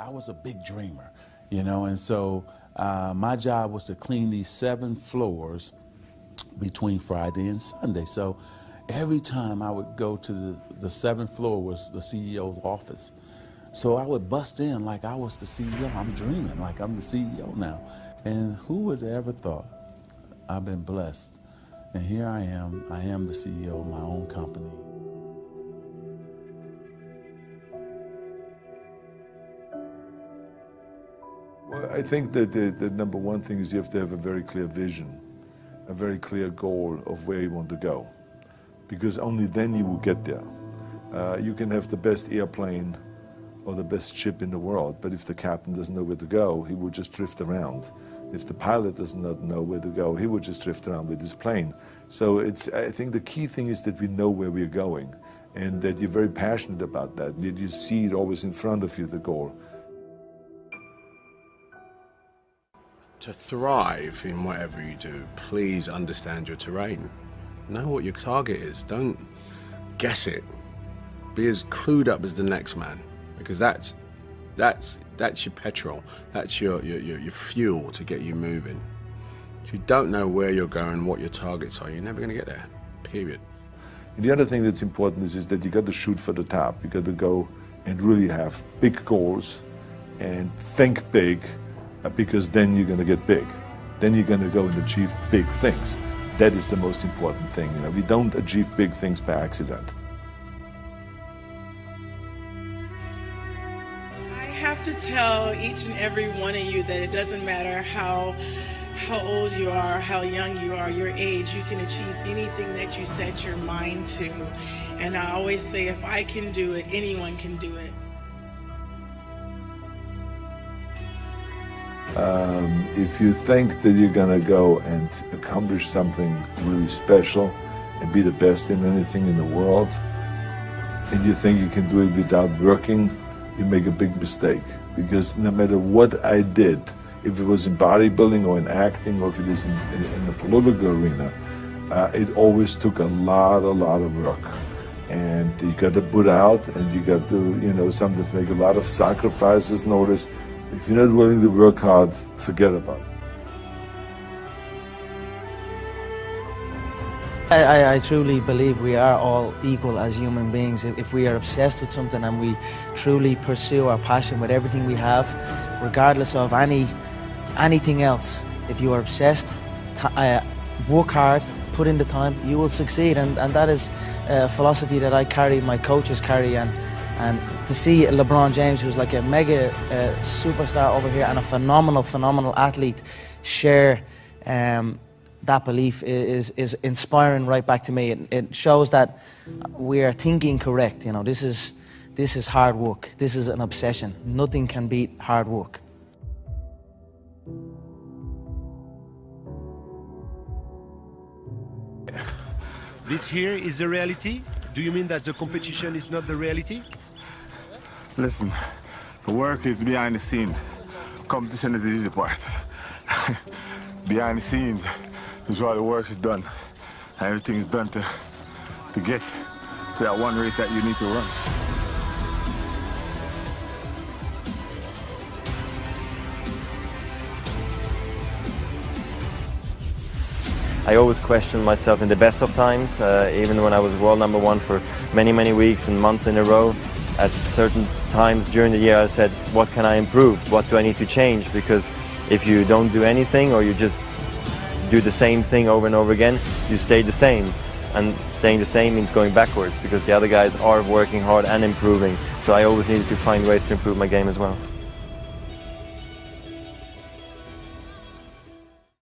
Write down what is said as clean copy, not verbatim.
I was a big dreamer, you know, and so my job was to clean these 7 floors between Friday and Sunday. So every time I would go to the 7th floor was the CEO's office. So I would bust in like I was the CEO. I'm dreaming like I'm the CEO now. And who would have ever thought? I've been blessed. And here I am the CEO of my own company. Well, I think that the number one thing is you have to have a very clear vision, a very clear goal of where you want to go, because only then you will get there. You can have the best airplane or the best ship in the world, but if the captain doesn't know where to go, he will just drift around. If the pilot does not know where to go, he will just drift around with his plane. So I think the key thing is that we know where we're going and that you're very passionate about that, that you see it always in front of you, the goal. To thrive in whatever you do, please understand your terrain. Know what your target is. Don't guess it. Be as clued up as the next man, because that's your petrol. That's your fuel to get you moving. If you don't know where you're going, what your targets are, you're never going to get there. Period. And the other thing that's important is that you got to shoot for the top. You got to go and really have big goals and think big. Because then you're going to get big. Then you're going to go and achieve big things. That is the most important thing. You know, we don't achieve big things by accident. I have to tell each and every one of you that it doesn't matter how old you are, how young you are, your age, you can achieve anything that you set your mind to. And I always say, if I can do it, anyone can do it. If you think that you're going to go and accomplish something really special and be the best in anything in the world, and you think you can do it without working, you make a big mistake. Because no matter what I did, if it was in bodybuilding or in acting or if it is in the political arena, it always took a lot of work. And you got to put out, and you got to, you know, sometimes make a lot of sacrifices. Notice, if you're not willing to work hard, forget about it. I truly believe we are all equal as human beings. If we are obsessed with something and we truly pursue our passion with everything we have, regardless of anything else, if you are obsessed, work hard, put in the time, you will succeed. And that is a philosophy that I carry, my coaches carry, and to see LeBron James, who's like a mega superstar over here and a phenomenal athlete, share that belief is inspiring right back to me. It shows that we are thinking correct. You know, this is hard work. This is an obsession. Nothing can beat hard work. This here is the reality? Do you mean that the competition is not the reality? Listen, the work is behind the scenes. Competition is the easy part. Behind the scenes is where the work is done. And everything is done to get to that one race that you need to run. I always question myself in the best of times, even when I was world #1 for many weeks and months in a row. At certain times during the year I said, what can I improve? What do I need to change? Because if you don't do anything or you just do the same thing over and over again, you stay the same. And staying the same means going backwards because the other guys are working hard and improving. So I always needed to find ways to improve my game as well.